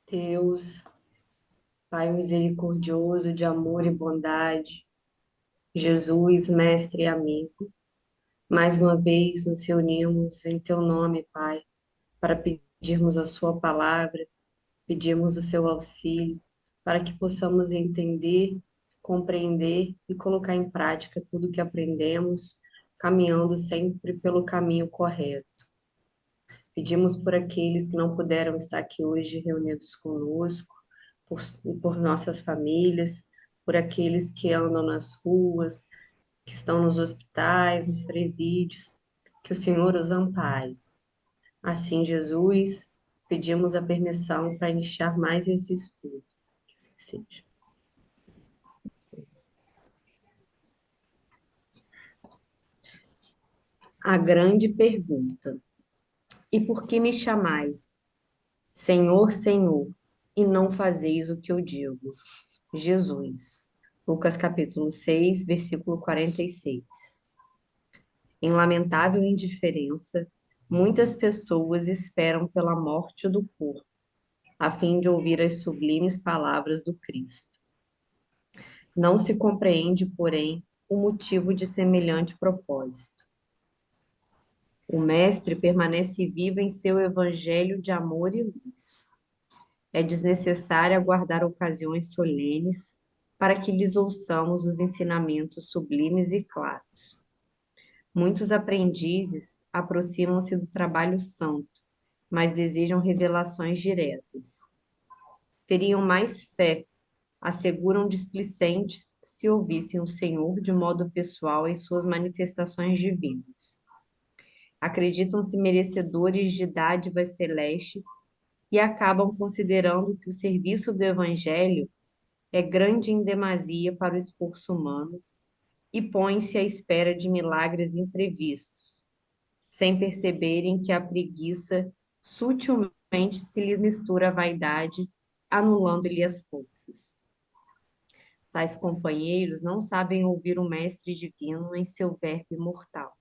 Deus, Pai misericordioso de amor e bondade, Jesus, mestre e amigo, mais uma vez nos reunimos em Teu nome, Pai, para pedirmos a Sua palavra, pedirmos o Seu auxílio, para que possamos entender, compreender e colocar em prática tudo que aprendemos, caminhando sempre pelo caminho correto. Pedimos por aqueles que não puderam estar aqui hoje reunidos conosco, por, por nossas famílias, por aqueles que andam nas ruas, que estão nos hospitais, nos presídios, que o Senhor os ampare. Assim, Jesus, pedimos a permissão para iniciar mais esse estudo. Que assim seja. A grande pergunta: e por que me chamais, Senhor, Senhor, e não fazeis o que eu digo? Jesus. Lucas capítulo 6, versículo 46. Em lamentável indiferença, muitas pessoas esperam pela morte do corpo, a fim de ouvir as sublimes palavras do Cristo. Não se compreende, porém, o motivo de semelhante propósito. O Mestre permanece vivo em seu evangelho de amor e luz. É desnecessário aguardar ocasiões solenes para que lhes ouçamos os ensinamentos sublimes e claros. Muitos aprendizes aproximam-se do trabalho santo, mas desejam revelações diretas. Teriam mais fé, asseguram displicentes, se ouvissem o Senhor de modo pessoal em suas manifestações divinas. Acreditam-se merecedores de dádivas celestes e acabam considerando que o serviço do Evangelho é grande em demasia para o esforço humano e põem-se à espera de milagres imprevistos, sem perceberem que a preguiça sutilmente se lhes mistura à vaidade, anulando-lhe as forças. Tais companheiros não sabem ouvir o Mestre Divino em seu verbo imortal.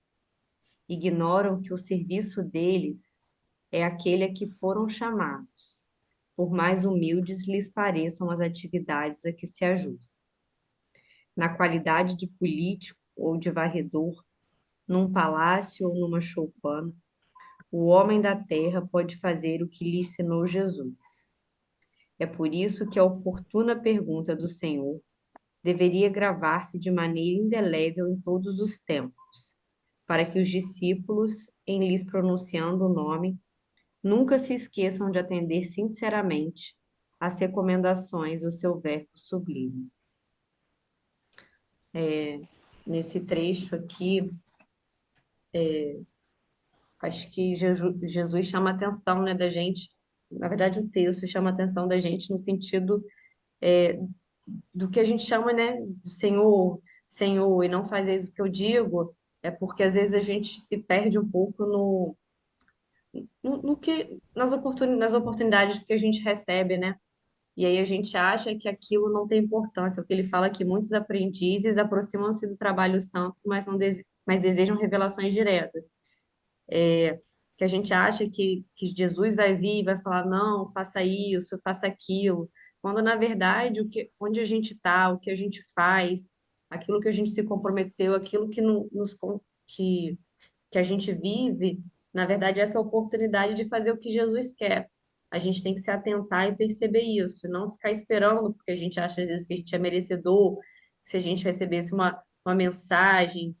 Ignoram que o serviço deles é aquele a que foram chamados, por mais humildes lhes pareçam as atividades a que se ajustam. Na qualidade de político ou de varredor, num palácio ou numa choupana, o homem da terra pode fazer o que lhe ensinou Jesus. É por isso que a oportuna pergunta do Senhor deveria gravar-se de maneira indelével em todos os tempos, para que os discípulos, em lhes pronunciando o nome, nunca se esqueçam de atender sinceramente às recomendações do seu verbo sublime. Nesse trecho aqui, acho que Jesus chama a atenção, né, da gente. Na verdade, o texto chama a atenção da gente no sentido é, do que a gente chama, né, de Senhor, Senhor, e não faz isso que eu digo, é porque às vezes a gente se perde um pouco no que, nas oportunidades que a gente recebe, né? E aí a gente acha que aquilo não tem importância, porque ele fala que muitos aprendizes aproximam-se do trabalho santo, mas não mas desejam revelações diretas. Que a gente acha que Jesus vai vir e vai falar, não, faça isso, faça aquilo, quando na verdade onde a gente está, o que a gente faz, aquilo que a gente se comprometeu, aquilo que, que, que a gente vive, na verdade, é essa oportunidade de fazer o que Jesus quer. A gente tem que se atentar e perceber isso, não ficar esperando, porque a gente acha às vezes que a gente é merecedor, que se a gente recebesse uma mensagem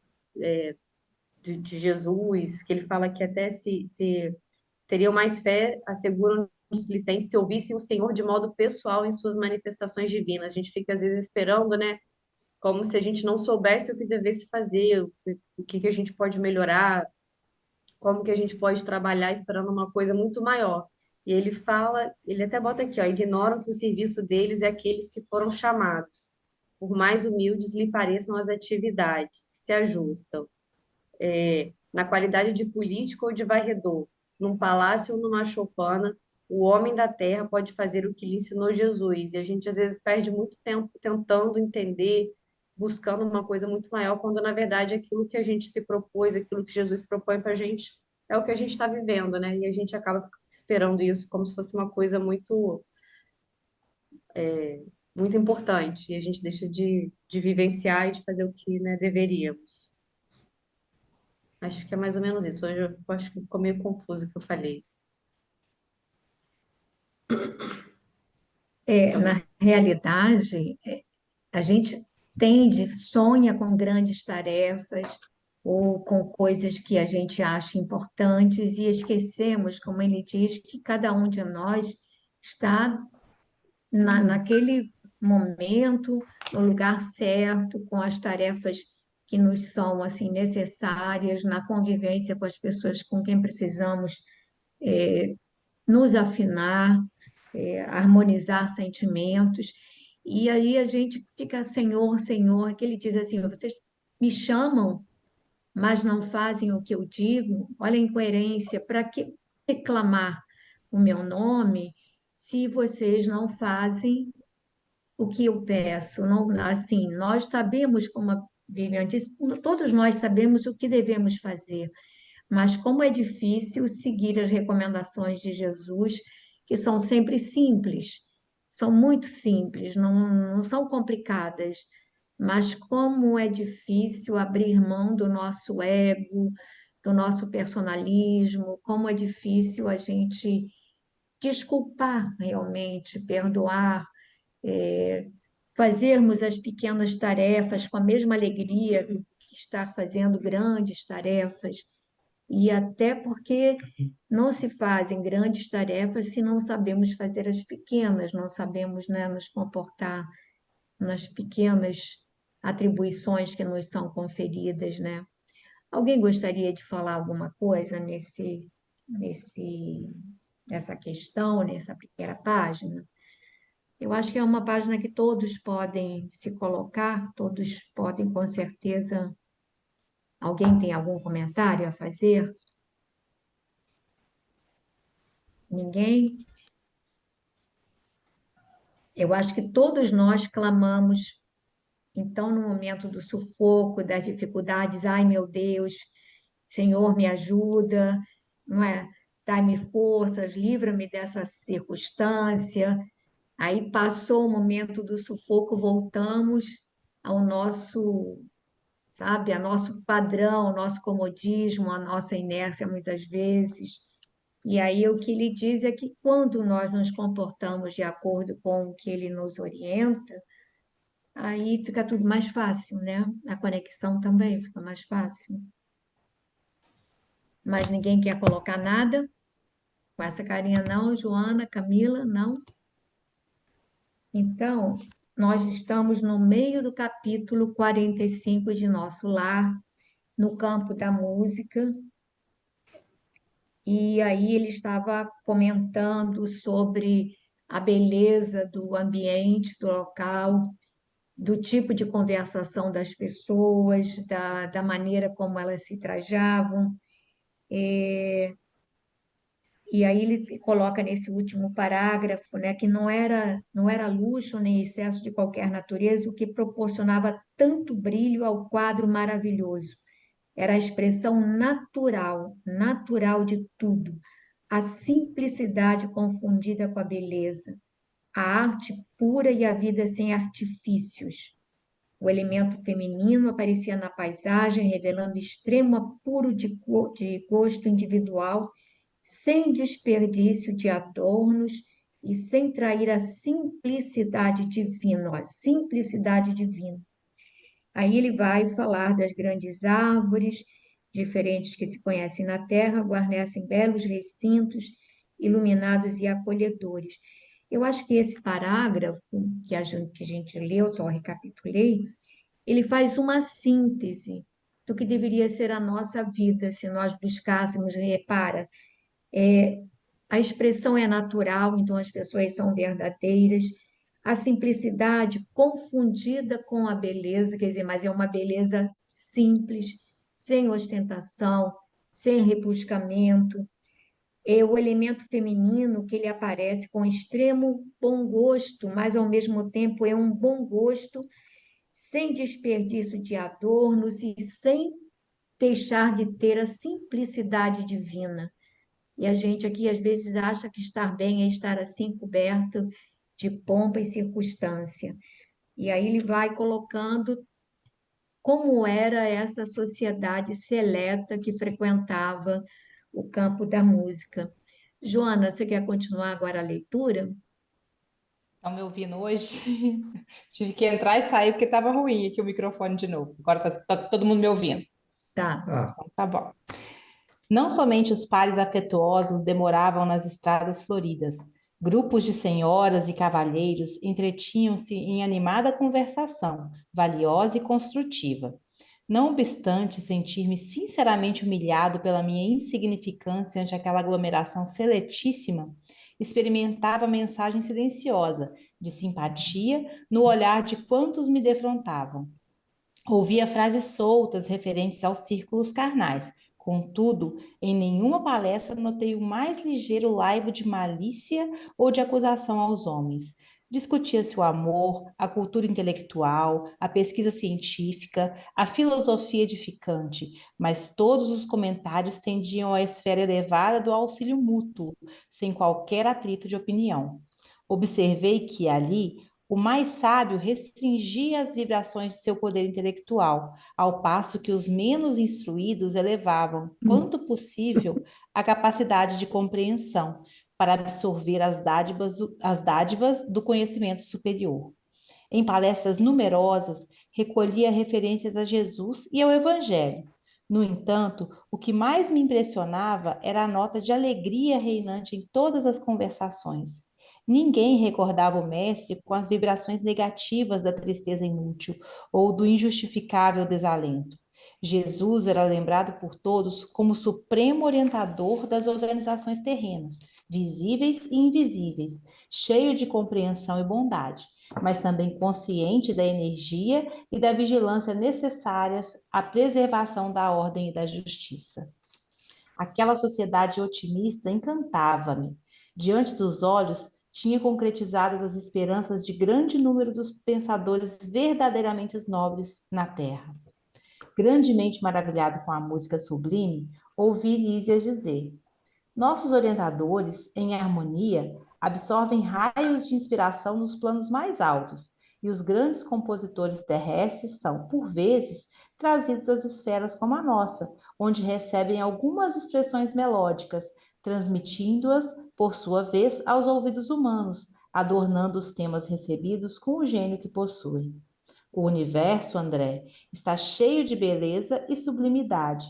de Jesus, que ele fala que até se teriam mais fé, asseguram os displicentes, se ouvissem o Senhor de modo pessoal em suas manifestações divinas. A gente fica às vezes esperando, né? Como se a gente não soubesse o que devesse fazer, o que a gente pode melhorar, como que a gente pode trabalhar esperando uma coisa muito maior. E ele fala, ele até bota aqui, ó, ignoram que o serviço deles é aqueles que foram chamados. Por mais humildes lhe pareçam as atividades, que se ajustam na qualidade de político ou de varredor, num palácio ou numa choupana, o homem da terra pode fazer o que lhe ensinou Jesus. E a gente às vezes perde muito tempo tentando entender, buscando uma coisa muito maior, quando na verdade aquilo que a gente se propôs, aquilo que Jesus propõe para a gente, é o que a gente está vivendo, né? E a gente acaba esperando isso como se fosse uma coisa muito. muito importante e a gente deixa de vivenciar e de fazer o que, né, deveríamos. Acho que é mais ou menos isso. Hoje acho que ficou meio confuso o que eu falei. Se Na alguém- realidade, a gente sonha com grandes tarefas ou com coisas que a gente acha importantes e esquecemos, como ele diz, que cada um de nós está naquele momento, no lugar certo, com as tarefas que nos são assim necessárias, na convivência com as pessoas com quem precisamos nos afinar, harmonizar sentimentos. E aí a gente fica, Senhor, Senhor, que ele diz assim: vocês me chamam, mas não fazem o que eu digo. Olha a incoerência, para que reclamar o meu nome se vocês não fazem o que eu peço? Não, assim, nós sabemos, como a Viviane disse, todos nós sabemos o que devemos fazer, mas como é difícil seguir as recomendações de Jesus, que são sempre simples, são muito simples, não são complicadas, mas como é difícil abrir mão do nosso ego, do nosso personalismo, como é difícil a gente desculpar realmente, perdoar, fazermos as pequenas tarefas com a mesma alegria que estar fazendo grandes tarefas. E até porque não se fazem grandes tarefas se não sabemos fazer as pequenas, não sabemos, né, nos comportar nas pequenas atribuições que nos são conferidas, né? Alguém gostaria de falar alguma coisa nesse, nessa questão, nessa primeira página? Eu acho que é uma página que todos podem se colocar, todos podem, com certeza. Alguém tem algum comentário a fazer? Ninguém? Eu acho que todos nós clamamos, então, no momento do sufoco, das dificuldades, ai meu Deus, Senhor, me ajuda, não é? Dai-me forças, livra-me dessa circunstância. Aí passou o momento do sufoco, voltamos ao nosso, sabe, a nosso padrão, ao nosso comodismo, a nossa inércia muitas vezes. E aí o que ele diz é que quando nós nos comportamos de acordo com o que ele nos orienta, aí fica tudo mais fácil, né? A conexão também fica mais fácil. Mas ninguém quer colocar nada com essa carinha, não, Joana, Camila, não. Então, nós estamos no meio do capítulo 45 de Nosso Lar, no campo da música, e aí ele estava comentando sobre a beleza do ambiente, do local, do tipo de conversação das pessoas, da maneira como elas se trajavam. E aí ele coloca nesse último parágrafo, né, que não era luxo nem excesso de qualquer natureza o que proporcionava tanto brilho ao quadro maravilhoso. Era a expressão natural, natural de tudo, a simplicidade confundida com a beleza, a arte pura e a vida sem artifícios. O elemento feminino aparecia na paisagem, revelando extremo apuro de gosto individual, sem desperdício de adornos e sem trair a simplicidade divina, ó, a simplicidade divina. Aí ele vai falar das grandes árvores, diferentes que se conhecem na terra, guarnecem belos recintos, iluminados e acolhedores. Eu acho que esse parágrafo que a gente leu, só recapitulei, ele faz uma síntese do que deveria ser a nossa vida se nós buscássemos, repara, a expressão é natural, então as pessoas são verdadeiras. A simplicidade confundida com a beleza, quer dizer, mas é uma beleza simples, sem ostentação, sem rebuscamento. É o elemento feminino que ele aparece com extremo bom gosto, mas ao mesmo tempo é um bom gosto sem desperdício de adornos e sem deixar de ter a simplicidade divina. E a gente aqui às vezes acha que estar bem é estar assim coberto de pompa e circunstância. E aí ele vai colocando como era essa sociedade seleta que frequentava o campo da música. Joana, você quer continuar agora a leitura? Estão me ouvindo hoje? Tive que entrar e sair porque estava ruim aqui o microfone de novo. Agora tá todo mundo me ouvindo. Tá. Então, tá bom. Não somente os pares afetuosos demoravam nas estradas floridas. Grupos de senhoras e cavalheiros entretinham-se em animada conversação, valiosa e construtiva. Não obstante sentir-me sinceramente humilhado pela minha insignificância ante aquela aglomeração seletíssima, experimentava mensagem silenciosa de simpatia no olhar de quantos me defrontavam. Ouvia frases soltas referentes aos círculos carnais. Contudo, em nenhuma palestra notei o mais ligeiro laivo de malícia ou de acusação aos homens. Discutia-se o amor, a cultura intelectual, a pesquisa científica, a filosofia edificante, mas todos os comentários tendiam à esfera elevada do auxílio mútuo, sem qualquer atrito de opinião. Observei que ali o mais sábio restringia as vibrações de seu poder intelectual, ao passo que os menos instruídos elevavam, quanto possível, a capacidade de compreensão, para absorver as dádivas do conhecimento superior. Em palestras numerosas, recolhia referências a Jesus e ao Evangelho. No entanto, o que mais me impressionava era a nota de alegria reinante em todas as conversações. Ninguém recordava o mestre com as vibrações negativas da tristeza inútil ou do injustificável desalento. Jesus era lembrado por todos como supremo orientador das organizações terrenas, visíveis e invisíveis, cheio de compreensão e bondade, mas também consciente da energia e da vigilância necessárias à preservação da ordem e da justiça. Aquela sociedade otimista encantava-me. Diante dos olhos, tinha concretizadas as esperanças de grande número dos pensadores verdadeiramente nobres na terra. Grandemente maravilhado com a música sublime, ouvi Lísias dizer: nossos orientadores, em harmonia, absorvem raios de inspiração nos planos mais altos, e os grandes compositores terrestres são, por vezes, trazidos às esferas como a nossa, onde recebem algumas expressões melódicas, transmitindo-as, por sua vez, aos ouvidos humanos, adornando os temas recebidos com o gênio que possuem. O universo, André, está cheio de beleza e sublimidade.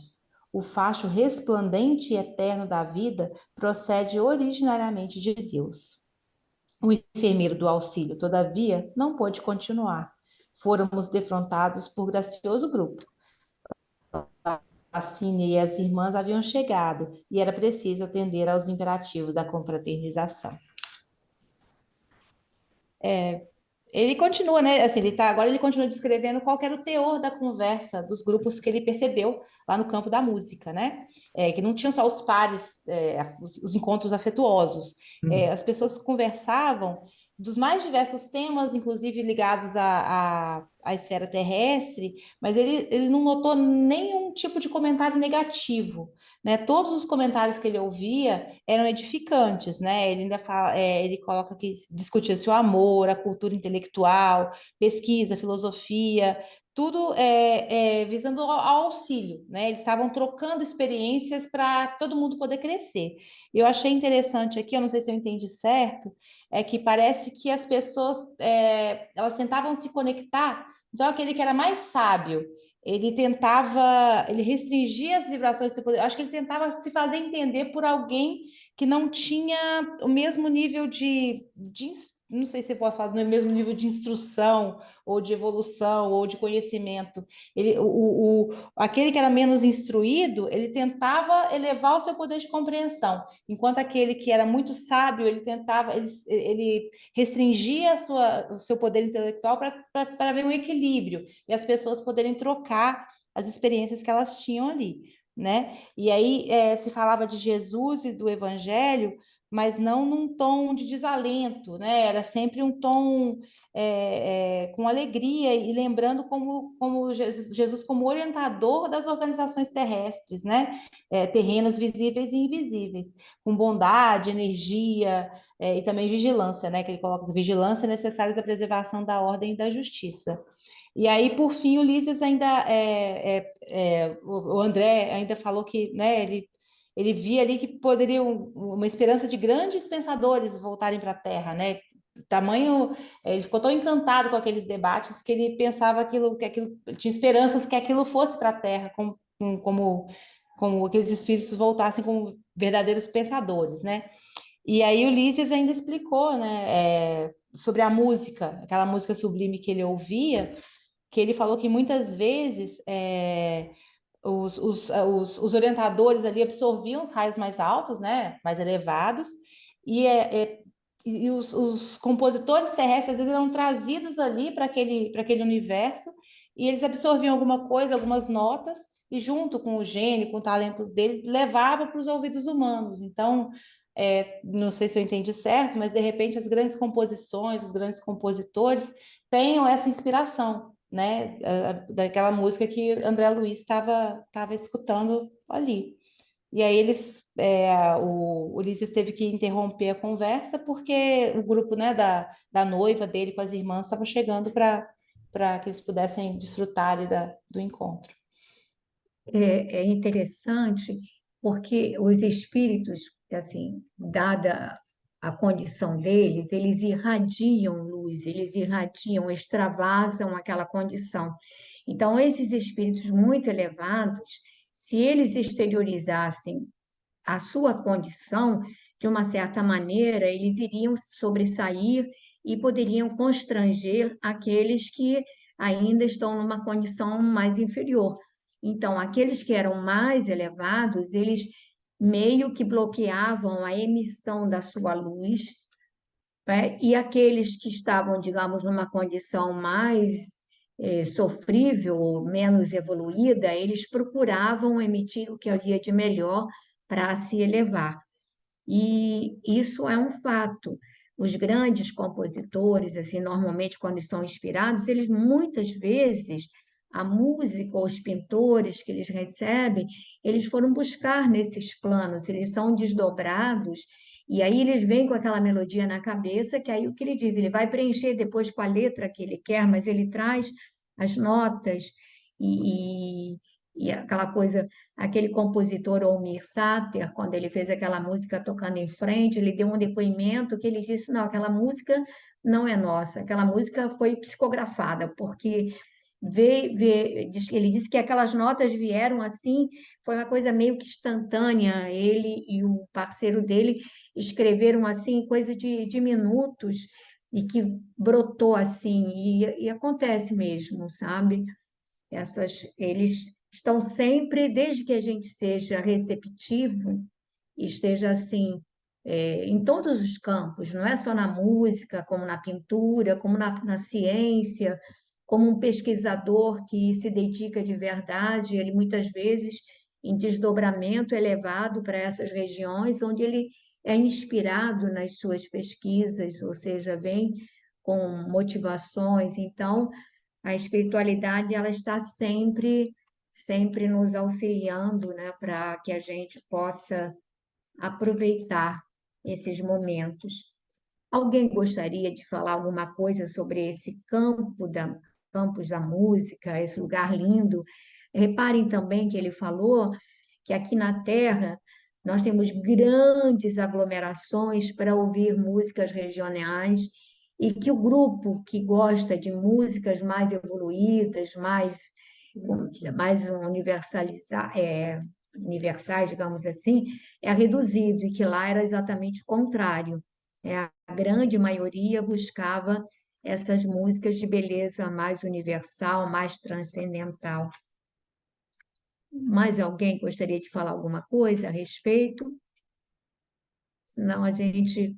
O facho resplandente e eterno da vida procede originariamente de Deus. O enfermeiro do auxílio, todavia, não pôde continuar. Fôramos defrontados por gracioso grupo. A Cine e as irmãs haviam chegado e era preciso atender aos imperativos da confraternização. Ele continua, né? Assim, agora ele continua descrevendo qual que era o teor da conversa dos grupos que ele percebeu lá no campo da música, né? Que não tinham só os pares, os encontros afetuosos. As pessoas conversavam dos mais diversos temas, inclusive ligados à esfera terrestre, mas ele não notou nenhum tipo de comentário negativo, né? Todos os comentários que ele ouvia eram edificantes, né? Ele ainda fala, ele coloca que discutia-se o amor, a cultura intelectual, pesquisa, filosofia, tudo visando ao auxílio, né? Eles estavam trocando experiências para todo mundo poder crescer. E eu achei interessante aqui, eu não sei se eu entendi certo, é que parece que as pessoas elas tentavam se conectar, então aquele que era mais sábio ele restringia as vibrações do seu poder. Eu acho que ele tentava se fazer entender por alguém que não tinha o mesmo nível não sei se eu posso falar, no mesmo nível de instrução, ou de evolução, ou de conhecimento. Aquele que era menos instruído, ele tentava elevar o seu poder de compreensão, enquanto aquele que era muito sábio, ele restringia o seu poder intelectual para ver um equilíbrio e as pessoas poderem trocar as experiências que elas tinham ali, né? E aí se falava de Jesus e do Evangelho, mas não num tom de desalento, né? Era sempre um tom com alegria e lembrando como Jesus como orientador das organizações terrestres, né? Terrenas visíveis e invisíveis, com bondade, energia, e também vigilância, né? Que ele coloca que vigilância é necessária da preservação da ordem e da justiça. E aí, por fim, o Ulisses ainda, o André ainda falou que, né, ele via ali que poderia uma esperança de grandes pensadores voltarem para a Terra, né? Tamanho, ele ficou tão encantado com aqueles debates que ele pensava que aquilo tinha esperanças que aquilo fosse para a Terra, como aqueles espíritos voltassem como verdadeiros pensadores, né? E aí o Ulisses ainda explicou, né, sobre a música, aquela música sublime que ele ouvia, que ele falou que muitas vezes os orientadores ali absorviam os raios mais altos, né, mais elevados, e, os compositores terrestres às vezes eram trazidos ali para aquele universo, e eles absorviam alguma coisa, algumas notas, e junto com o gênio, com os talentos deles, levavam para os ouvidos humanos. Então, não sei se eu entendi certo, mas de repente as grandes composições, os grandes compositores tenham essa inspiração, né, daquela música que André Luiz estava escutando ali. E aí o Ulisses teve que interromper a conversa porque o grupo, né, da noiva dele com as irmãs estava chegando para que eles pudessem desfrutar ali do encontro. É interessante porque os espíritos, assim, dada a condição deles, eles irradiam luz, eles irradiam, extravasam aquela condição. Então, esses espíritos muito elevados, se eles exteriorizassem a sua condição, de uma certa maneira, eles iriam sobressair e poderiam constranger aqueles que ainda estão numa condição mais inferior. Então, aqueles que eram mais elevados, eles meio que bloqueavam a emissão da sua luz, né? E aqueles que estavam, digamos, numa condição mais sofrível, menos evoluída, eles procuravam emitir o que havia de melhor para se elevar. E isso é um fato. Os grandes compositores, assim, normalmente quando estão inspirados, eles muitas vezes a música ou os pintores que eles recebem, eles foram buscar nesses planos, eles são desdobrados e aí eles vêm com aquela melodia na cabeça, que aí o que ele diz, ele vai preencher depois com a letra que ele quer, mas ele traz as notas e, e aquela coisa. Aquele compositor Almir Sater, quando ele fez aquela música Tocando em Frente, ele deu um depoimento que ele disse, não, aquela música não é nossa, aquela música foi psicografada, porque ele disse que aquelas notas vieram assim, foi uma coisa meio que instantânea, ele e o parceiro dele escreveram assim, coisa de minutos, e que brotou assim, e acontece mesmo, sabe? Eles estão sempre, desde que a gente seja receptivo, esteja assim, em todos os campos, não é só na música, como na pintura, como na ciência, como um pesquisador que se dedica de verdade, ele muitas vezes em desdobramento elevado para essas regiões, onde ele é inspirado nas suas pesquisas, ou seja, vem com motivações. Então, a espiritualidade ela está sempre nos auxiliando, né, para que a gente possa aproveitar esses momentos. Alguém gostaria de falar alguma coisa sobre esse campus da música, esse lugar lindo? Reparem também que ele falou que aqui na Terra nós temos grandes aglomerações para ouvir músicas regionais e que o grupo que gosta de músicas mais evoluídas, mais universais, digamos assim, é reduzido, e que lá era exatamente o contrário. A grande maioria buscava essas músicas de beleza mais universal, mais transcendental. Mais alguém gostaria de falar alguma coisa a respeito? Senão a gente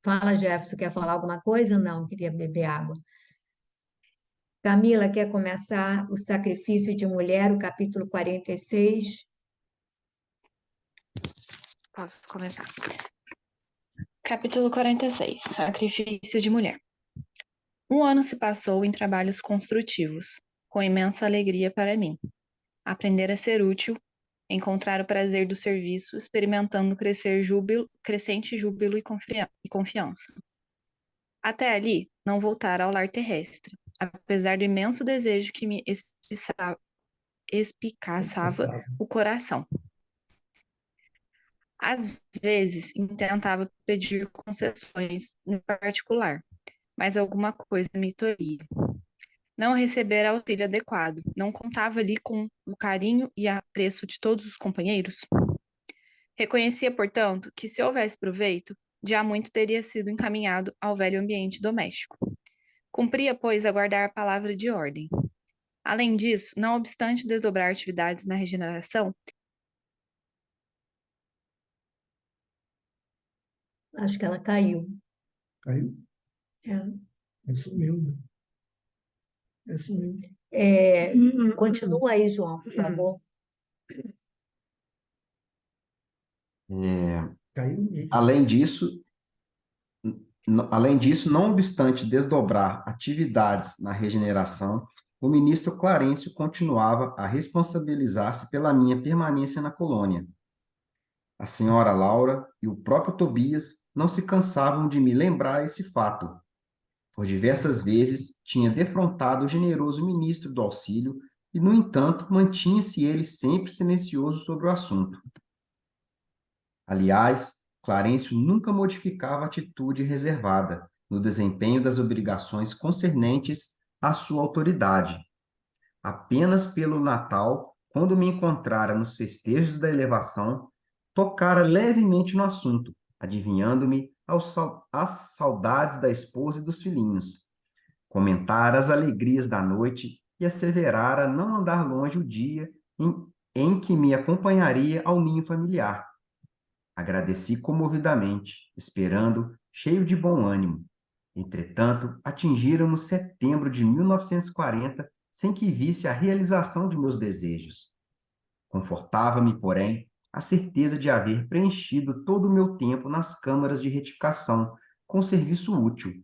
fala, Jefferson, quer falar alguma coisa? Não, queria beber água. Camila, quer começar o sacrifício de mulher, o capítulo 46? Posso começar. Capítulo 46. Sacrifício de mulher. Um ano se passou em trabalhos construtivos, com imensa alegria para mim. Aprender a ser útil, encontrar o prazer do serviço, experimentando crescente júbilo e confiança. Até ali, não voltara ao lar terrestre, apesar do imenso desejo que me espicaçava o coração. Às vezes, intentava pedir concessões no particular, mas alguma coisa me tolhia. Não receber auxílio adequado, não contava ali com o carinho e apreço de todos os companheiros. Reconhecia, portanto, que se houvesse proveito, já muito teria sido encaminhado ao velho ambiente doméstico. Cumpria, pois, aguardar a palavra de ordem. Além disso, não obstante desdobrar atividades na regeneração, Acho que ela caiu. Caiu? É. Sumiu, né? Sumiu. Continua aí, João, por favor. Caiu mesmo. Além disso, não obstante desdobrar atividades na regeneração, o ministro Clarencio continuava a responsabilizar-se pela minha permanência na colônia. A senhora Laura e o próprio Tobias não se cansavam de me lembrar esse fato. Por diversas vezes tinha defrontado o generoso ministro do auxílio e, no entanto, mantinha-se ele sempre silencioso sobre o assunto. Aliás, Clarencio nunca modificava a atitude reservada no desempenho das obrigações concernentes à sua autoridade. Apenas pelo Natal, quando me encontrara nos festejos da elevação, tocara levemente no assunto, adivinhando-me as saudades da esposa e dos filhinhos. Comentara as alegrias da noite e asseverara não andar longe o dia em que me acompanharia ao ninho familiar. Agradeci comovidamente, esperando, cheio de bom ânimo. Entretanto, atingíramos setembro de 1940 sem que visse a realização de meus desejos. Confortava-me, porém, a certeza de haver preenchido todo o meu tempo nas câmaras de retificação, com serviço útil.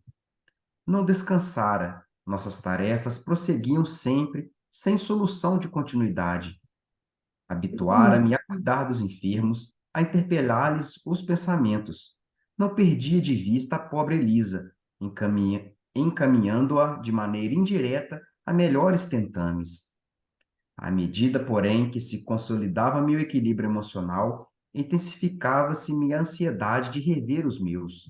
Não descansara, nossas tarefas prosseguiam sempre, sem solução de continuidade. Habituara-me a cuidar dos enfermos, a interpelar-lhes os pensamentos. Não perdia de vista a pobre Elisa, encaminhando-a de maneira indireta a melhores tentames. À medida, porém, que se consolidava meu equilíbrio emocional, intensificava-se minha ansiedade de rever os meus.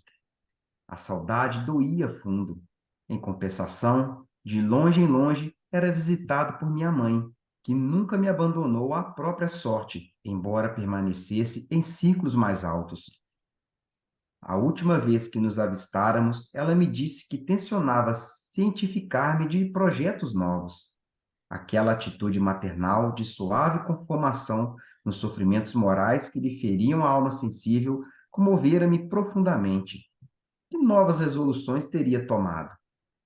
A saudade doía fundo. Em compensação, de longe em longe, era visitado por minha mãe, que nunca me abandonou à própria sorte, embora permanecesse em círculos mais altos. A última vez que nos avistáramos, ela me disse que tencionava cientificar-me de projetos novos. Aquela atitude maternal de suave conformação nos sofrimentos morais que lhe feriam a alma sensível comovera-me profundamente. Que novas resoluções teria tomado?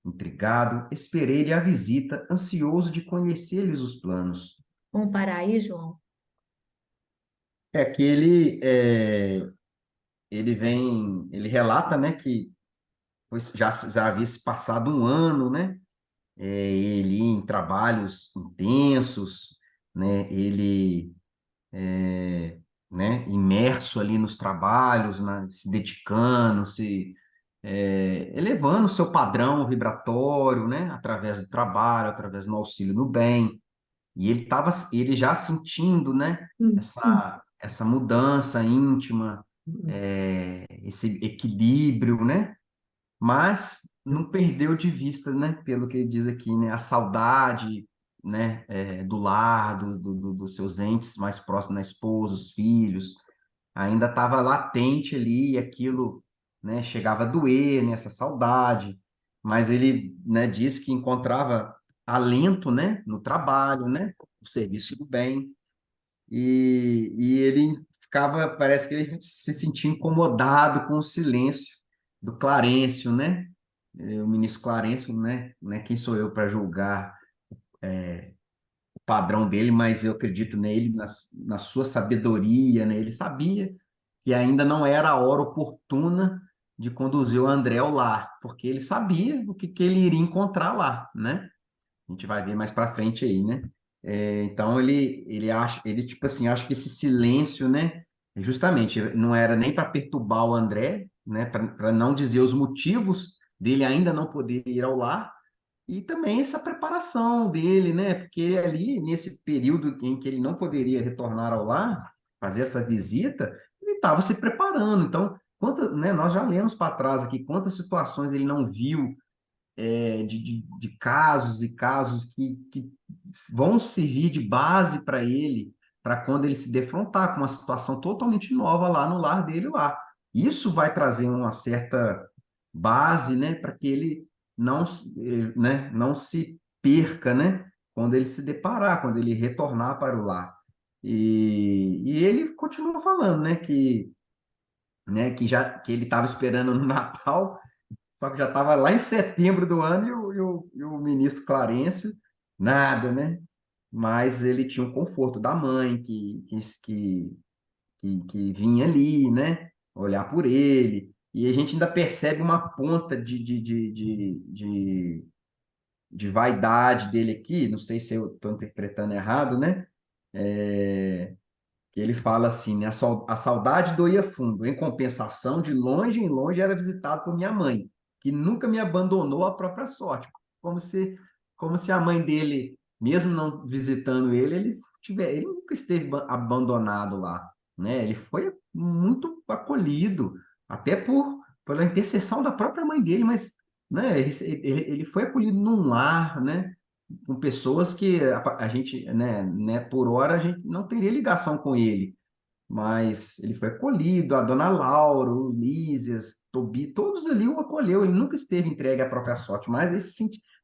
Intrigado, esperei-lhe a visita, ansioso de conhecer-lhes os planos. Vamos parar aí, João? É que ele relata, né, que já havia se passado um ano, né, ele em trabalhos intensos, né, ele, né, imerso ali nos trabalhos, se dedicando, elevando o seu padrão vibratório, né, através do trabalho, através do auxílio no bem. E ele já sentindo, né, essa mudança íntima, esse equilíbrio, né, mas não perdeu de vista, né, pelo que ele diz aqui, né, a saudade, né, do lar, dos seus entes mais próximos, da esposa, os filhos, ainda estava latente ali, e aquilo, né, chegava a doer, né, essa saudade, mas ele, né, diz que encontrava alento, né, no trabalho, né, no serviço do bem, e ele ficava, parece que ele se sentia incomodado com o silêncio do Clarencio, né, o ministro Clarencio, né, quem sou eu para julgar o padrão dele, mas eu acredito nele, na sua sabedoria, né, ele sabia que ainda não era a hora oportuna de conduzir o André ao lar, porque ele sabia o que, que ele iria encontrar lá, né? A gente vai ver mais para frente aí, né? Então ele acha, ele tipo assim, acha que esse silêncio, né? Justamente não era nem para perturbar o André, né? Para não dizer os motivos dele ainda não poder ir ao lar, e também essa preparação dele, né? Porque ali, nesse período em que ele não poderia retornar ao lar, fazer essa visita, ele estava se preparando. Então, quantas, né? Nós já lemos para trás aqui quantas situações ele não viu, de casos e casos que vão servir de base para ele, para quando ele se defrontar com uma situação totalmente nova lá no lar dele lá. Isso vai trazer uma certa base, né, para que ele não, não se perca, né, quando ele se deparar, quando ele retornar para o lar. E ele continua falando, que ele estava esperando no Natal, só que já estava lá em setembro do ano e o ministro Clarencio, nada, né? Mas ele tinha o conforto da mãe, que vinha ali, né? Olhar por ele. E a gente ainda percebe uma ponta de vaidade dele aqui, não sei se eu estou interpretando errado, né? É, que ele fala assim, né? A saudade doía fundo. Em compensação, de longe em longe era visitado por minha mãe, que nunca me abandonou à própria sorte. Como se, como se a mãe dele, mesmo não visitando ele, ele nunca esteve abandonado lá, né? Ele foi muito acolhido, até pela intercessão da própria mãe dele, mas, né? Ele foi acolhido num lar, né? Com pessoas que a gente, né, por hora a gente não teria ligação com ele, mas ele foi acolhido, a dona Laura, o Lísias, Tobi, todos ali o acolheu, ele nunca esteve entregue à própria sorte, mas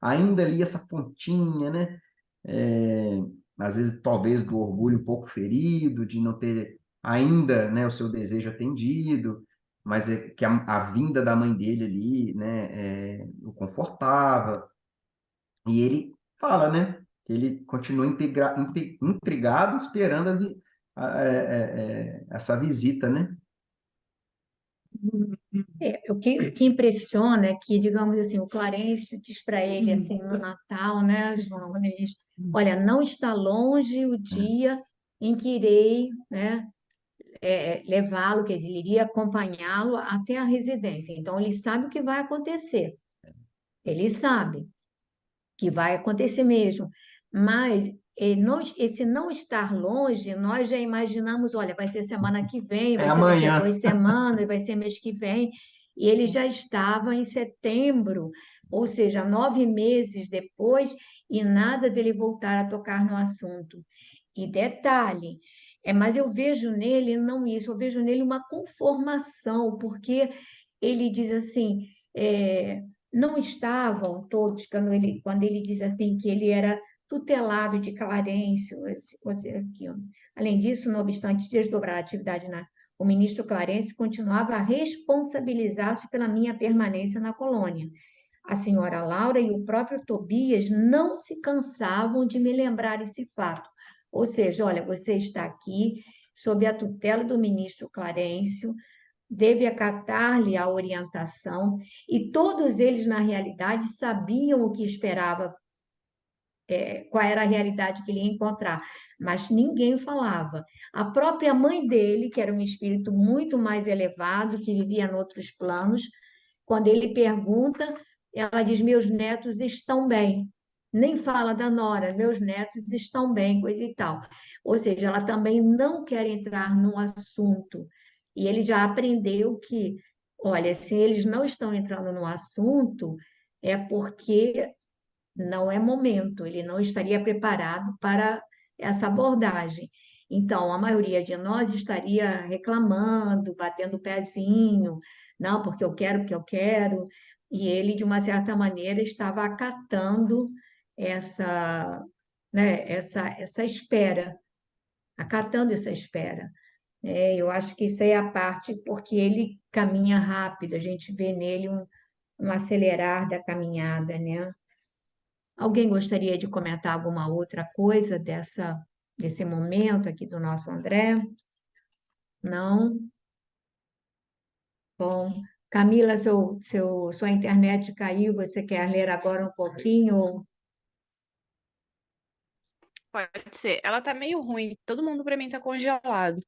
ainda ali essa pontinha, né, é, às vezes talvez do orgulho um pouco ferido, de não ter ainda, né, o seu desejo atendido, mas é que a vinda da mãe dele ali, né, o confortava, e ele fala, né, que ele continua intrigado, esperando essa visita, né? O que impressiona é que, digamos assim, o Clarencio diz para ele, assim, no Natal, né, João, quando ele diz, olha, não está longe o dia em que irei, né, levá-lo, quer dizer, ele iria acompanhá-lo até a residência. Então, ele sabe o que vai acontecer. Ele sabe que vai acontecer mesmo. Mas esse não estar longe, nós já imaginamos, olha, vai ser semana que vem, É vai ser daqui a amanhã. 2 semanas, vai ser mês que vem. E ele já estava em setembro, ou seja, 9 meses depois, e nada dele voltar a tocar no assunto. E detalhe, mas eu vejo nele não isso, eu vejo nele uma conformação, porque ele diz assim, não estavam todos, quando ele diz assim que ele era tutelado de Clarencio, aqui, ó. Além disso, não obstante desdobrar a atividade o ministro Clarencio continuava a responsabilizar-se pela minha permanência na colônia. A senhora Laura e o próprio Tobias não se cansavam de me lembrar esse fato. Ou seja, olha, você está aqui sob a tutela do ministro Clarencio, deve acatar-lhe a orientação, e todos eles, na realidade, sabiam o que esperava, qual era a realidade que ele ia encontrar, mas ninguém falava. A própria mãe dele, que era um espírito muito mais elevado, que vivia em outros planos, quando ele pergunta, ela diz: Meus netos estão bem. Nem fala da nora, meus netos estão bem, coisa e tal. Ou seja, ela também não quer entrar no assunto. E ele já aprendeu que, olha, se eles não estão entrando no assunto, é porque não é momento, ele não estaria preparado para essa abordagem. Então, a maioria de nós estaria reclamando, batendo o pezinho, não, porque eu quero, e ele, de uma certa maneira, estava acatando essa, essa espera, acatando essa espera. Eu acho que isso aí é a parte porque ele caminha rápido, a gente vê nele um acelerar da caminhada, né? Alguém gostaria de comentar alguma outra coisa desse momento aqui do nosso André? Não? Bom, Camila, sua internet caiu, você quer ler agora um pouquinho? Pode ser. Ela tá meio ruim. Todo mundo pra mim tá congelado.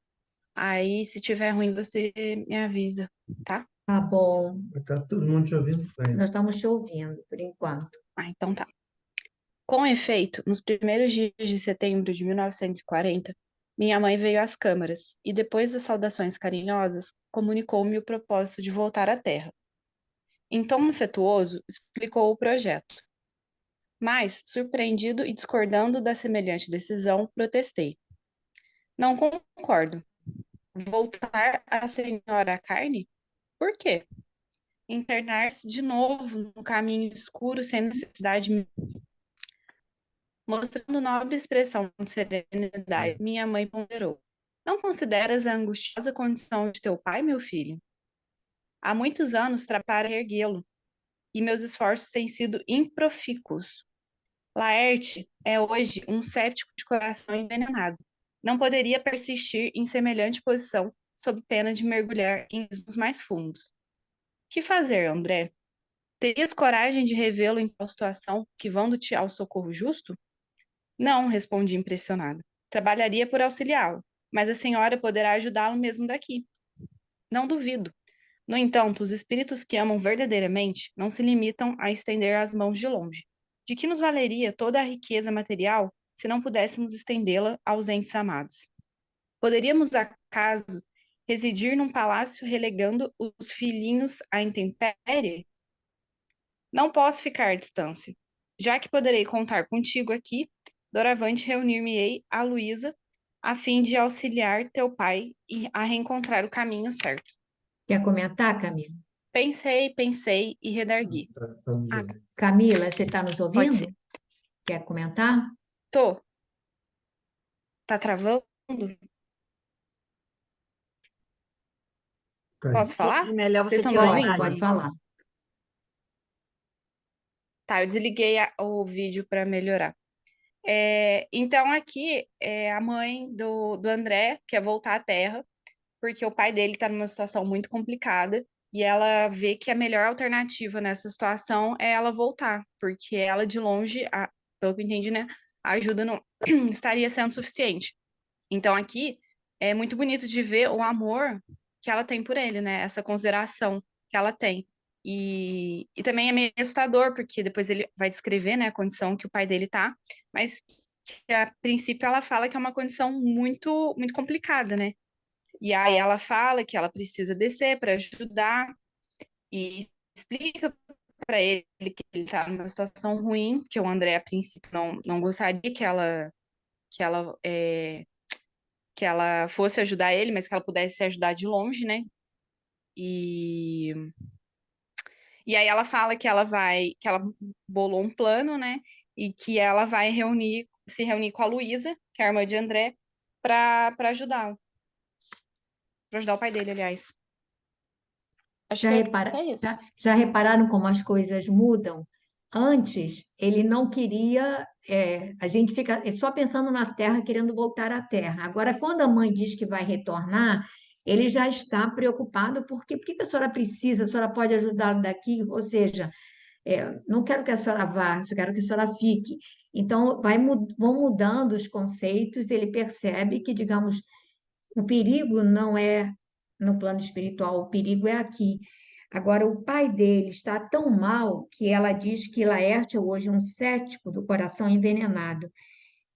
Aí, se tiver ruim, você me avisa, tá? Tá bom, Está todo mundo te ouvindo bem. nós estamos te ouvindo por enquanto. Ah, então tá. Com efeito, nos primeiros dias de setembro de 1940, minha mãe veio às câmaras e, depois das saudações carinhosas, comunicou-me o propósito de voltar à Terra. Em tom afetuoso, explicou o projeto. Mas, surpreendido e discordando da semelhante decisão, protestei. Não concordo. Voltar a senhora à carne? Por quê? Internar-se de novo no caminho escuro sem necessidade. Mostrando nobre expressão de serenidade, minha mãe ponderou. Não consideras a angustiosa condição de teu pai, meu filho? Há muitos anos trabalho para erguê-lo, e meus esforços têm sido improfícuos. Laerte é hoje um séptico de coração envenenado. Não poderia persistir em semelhante posição, sob pena de mergulhar em abismos mais fundos. Que fazer, André? Terias coragem de revê-lo em tal situação, quivando-te ao socorro justo? Não, respondi impressionada. Trabalharia por auxiliá-lo, mas a senhora poderá ajudá-lo mesmo daqui. Não duvido. No entanto, os espíritos que amam verdadeiramente não se limitam a estender as mãos de longe. De que nos valeria toda a riqueza material se não pudéssemos estendê-la aos entes amados? Poderíamos, acaso, residir num palácio relegando os filhinhos à intempérie? Não posso ficar à distância. Já que poderei contar contigo aqui, doravante reunir-me-ei a Luísa, a fim de auxiliar teu pai a reencontrar o caminho certo. Quer comentar, Camila? Pensei e redargui. Estamos Ah, ouvindo. Camila, você está nos pode ouvindo? ser. Quer comentar? Tô. Tá travando? Caiu. Posso falar? É melhor Vocês você estão me tirar Pode, a ouvindo? pode imagem. falar. Tá, eu desliguei o vídeo para melhorar. Então, aqui, a mãe do André quer voltar à Terra, porque o pai dele está numa situação muito complicada, e ela vê que a melhor alternativa nessa situação é ela voltar, porque ela, de longe, pelo que eu entendi, né, a ajuda não estaria sendo suficiente. Então, aqui, é muito bonito de ver o amor que ela tem por ele, né, essa consideração que ela tem. E também é meio assustador, porque depois ele vai descrever, né, a condição que o pai dele tá, mas que a princípio ela fala que é uma condição muito, muito complicada, né? E aí ela fala que ela precisa descer para ajudar e explica para ele que ele está numa situação ruim, que o André, a princípio, não gostaria que ela, é, que ela fosse ajudar ele, mas que ela pudesse ajudar de longe, né? E, e aí ela fala que ela bolou um plano, né? E que ela vai se reunir com a Luísa, que é a irmã de André, para ajudá-lo. Para ajudar o pai dele, aliás. Acho que é isso. Já repararam como as coisas mudam? Antes, ele não queria, a gente fica só pensando na terra, querendo voltar à terra. Agora, quando a mãe diz que vai retornar, ele já está preocupado, porque por que que a senhora precisa? A senhora pode ajudá-lo daqui? Ou seja, não quero que a senhora vá, só quero que a senhora fique. Então, vão mudando os conceitos, ele percebe que, digamos, o perigo não é no plano espiritual, o perigo é aqui. Agora, o pai dele está tão mal que ela diz que Laerte é hoje um cético do coração envenenado.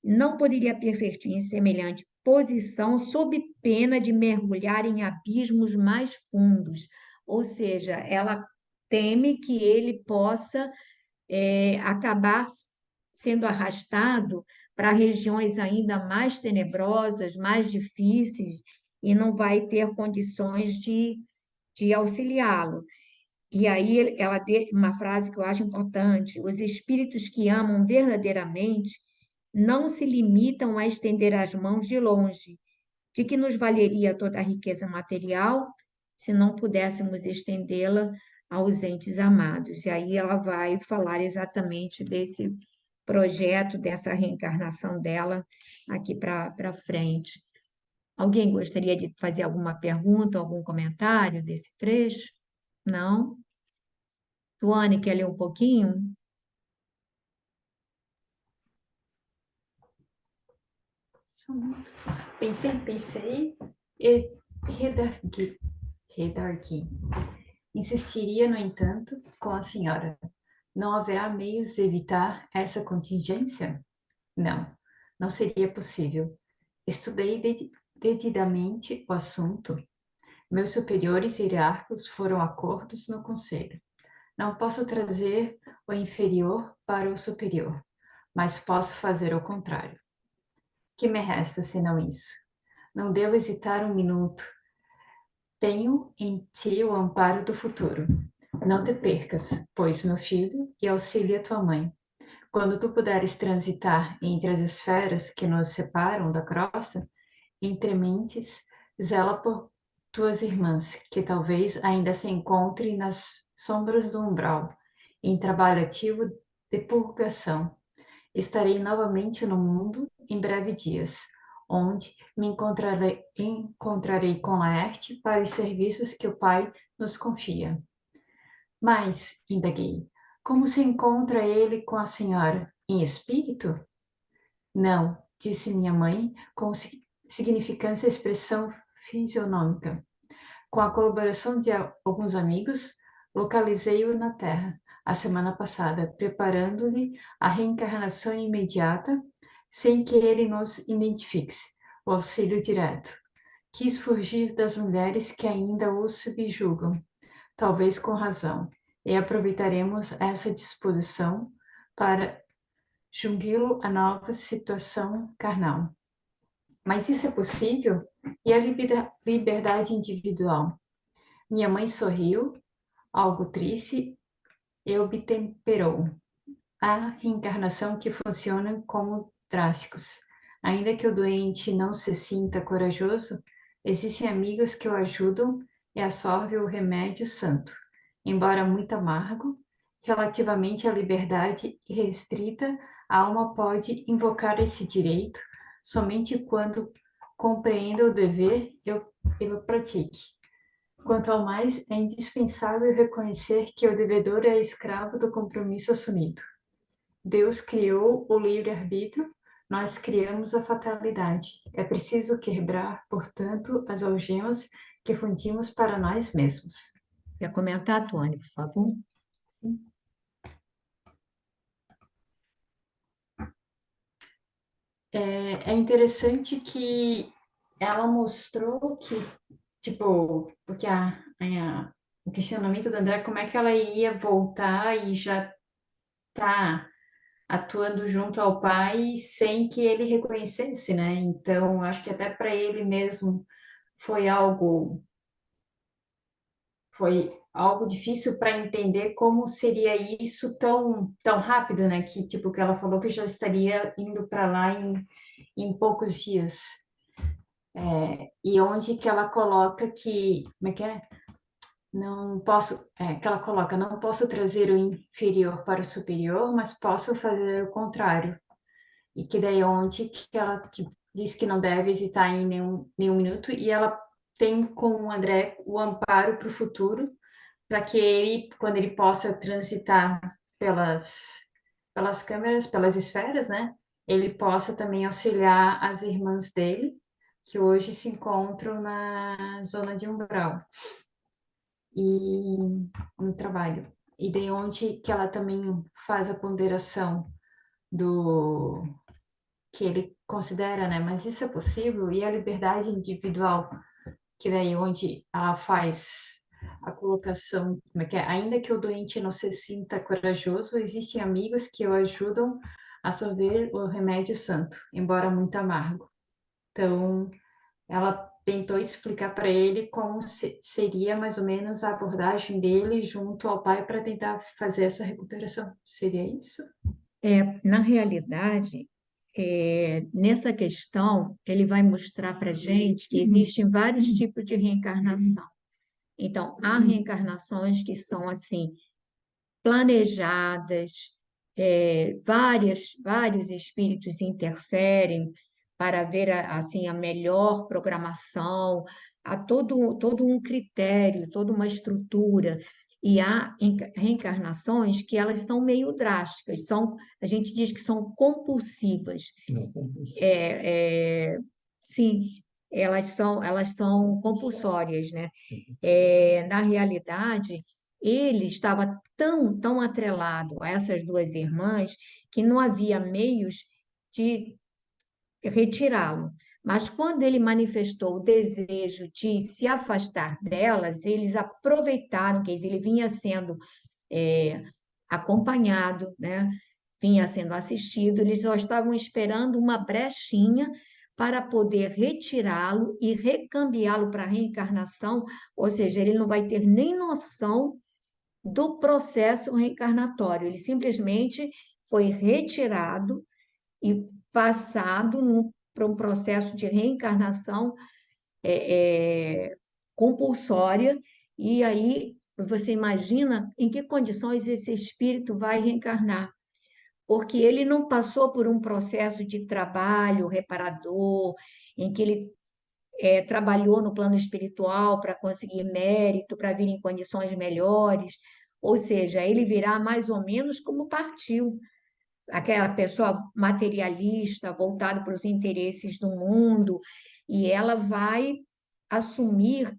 Não poderia persistir em semelhante posição sob pena de mergulhar em abismos mais fundos. Ou seja, ela teme que ele possa acabar sendo arrastado para regiões ainda mais tenebrosas, mais difíceis, e não vai ter condições de auxiliá-lo. E aí ela tem uma frase que eu acho importante: os espíritos que amam verdadeiramente não se limitam a estender as mãos de longe. De que nos valeria toda a riqueza material se não pudéssemos estendê-la aos entes amados? E aí ela vai falar exatamente desse projeto, dessa reencarnação dela aqui para frente. Alguém gostaria de fazer alguma pergunta, algum comentário desse trecho? Não? Tuane, quer ler um pouquinho? Só um minuto. Pensei e redargui. Insistiria, no entanto, com a senhora. Não haverá meios de evitar essa contingência? Não, não seria possível. Estudei detidamente o assunto. Meus superiores hierárquicos foram acordos no conselho. Não posso trazer o inferior para o superior, mas posso fazer o contrário. Que me resta senão isso? Não devo hesitar um minuto. Tenho em ti o amparo do futuro. Não te percas, pois, meu filho, e auxilia tua mãe. Quando tu puderes transitar entre as esferas que nos separam da crosta, entre mentes, zela por tuas irmãs, que talvez ainda se encontrem nas sombras do umbral, em trabalho ativo de purgação. Estarei novamente no mundo em breve dias, onde me encontrarei com Laerte para os serviços que o Pai nos confia. Mas, indaguei, como se encontra ele com a senhora? Em espírito? Não, disse minha mãe, com significância expressão fisionômica. Com a colaboração de alguns amigos, localizei-o na Terra, a semana passada, preparando-lhe a reencarnação imediata, sem que ele nos identifique, o auxílio direto. Quis fugir das mulheres que ainda o subjugam, talvez com razão, e aproveitaremos essa disposição para junguí-lo à nova situação carnal. Mas isso é possível? E a liberdade individual? Minha mãe sorriu, algo triste, e obtemperou. Há reencarnação que funciona como drásticos. Ainda que o doente não se sinta corajoso, existem amigos que o ajudam e absorvem o remédio santo. Embora muito amargo, relativamente à liberdade restrita, a alma pode invocar esse direito somente quando compreenda o dever e o pratique. Quanto ao mais, é indispensável reconhecer que o devedor é escravo do compromisso assumido. Deus criou o livre-arbítrio, nós criamos a fatalidade. É preciso quebrar, portanto, as algemas que fundimos para nós mesmos. Quer comentar, Tuane, por favor? É interessante que ela mostrou que, tipo, porque o questionamento do André, como é que ela iria voltar e já tá atuando junto ao pai sem que ele reconhecesse, né? Então, acho que até para ele mesmo foi algo foi algo difícil para entender como seria isso tão rápido, né? Que tipo que ela falou que já estaria indo para lá em poucos dias. E onde que ela coloca que, como é que é? Não posso, que ela coloca, não posso trazer o inferior para o superior, mas posso fazer o contrário. E que daí onde que ela que diz que não deve hesitar em nenhum minuto, e ela tem com o André o amparo para o futuro, para que ele, quando ele possa transitar pelas câmeras, pelas esferas, né? Ele possa também auxiliar as irmãs dele, que hoje se encontram na zona de umbral e no trabalho. E de onde que ela também faz a ponderação do que ele considera, né? Mas isso é possível? E a liberdade individual, que daí onde ela faz a colocação, como é que é? Ainda que o doente não se sinta corajoso, existem amigos que o ajudam a sorver o remédio santo, embora muito amargo. Então, ela tentou explicar para ele como seria mais ou menos a abordagem dele junto ao pai para tentar fazer essa recuperação. Seria isso? Na realidade, nessa questão, ele vai mostrar para a gente que existem vários tipos de reencarnação. Então, há reencarnações que são assim, planejadas, vários espíritos interferem para ver assim a melhor programação há todo um critério, toda uma estrutura, e há reencarnações que elas são meio drásticas, a gente diz que são compulsivas. Não, compulsão. Sim, elas são compulsórias, né? Na realidade, ele estava tão atrelado a essas duas irmãs que não havia meios de retirá-lo. Mas quando ele manifestou o desejo de se afastar delas, eles aproveitaram, quer dizer, ele vinha sendo é, acompanhado, né? Vinha sendo assistido, eles só estavam esperando uma brechinha para poder retirá-lo e recambiá-lo para a reencarnação, ou seja, ele não vai ter nem noção do processo reencarnatório, ele simplesmente foi retirado e passado para um processo de reencarnação compulsória, e aí você imagina em que condições esse espírito vai reencarnar, porque ele não passou por um processo de trabalho reparador, em que ele trabalhou no plano espiritual para conseguir mérito, para vir em condições melhores, ou seja, ele virá mais ou menos como partiu, aquela pessoa materialista, voltada para os interesses do mundo, e ela vai assumir,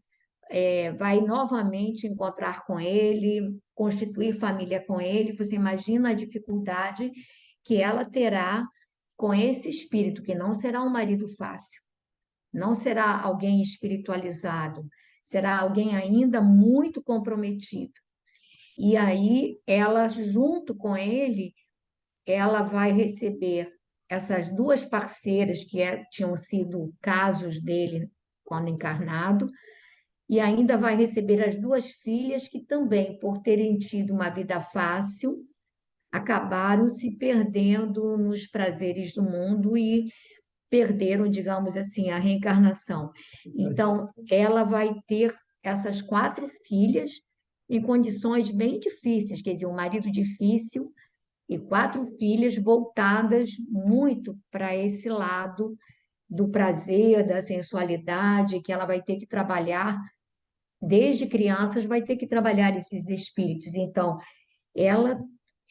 vai novamente encontrar com ele, constituir família com ele. Você imagina a dificuldade que ela terá com esse espírito, que não será um marido fácil, não será alguém espiritualizado, será alguém ainda muito comprometido. E aí ela, junto com ele, ela vai receber essas duas parceiras que tinham sido casos dele quando encarnado, e ainda vai receber as duas filhas que também, por terem tido uma vida fácil, acabaram se perdendo nos prazeres do mundo e perderam, digamos assim, a reencarnação. Então, ela vai ter essas 4 filhas em condições bem difíceis, quer dizer, um marido difícil, e 4 filhas voltadas muito para esse lado do prazer, da sensualidade, que ela vai ter que trabalhar, desde crianças, vai ter que trabalhar esses espíritos. Então, ela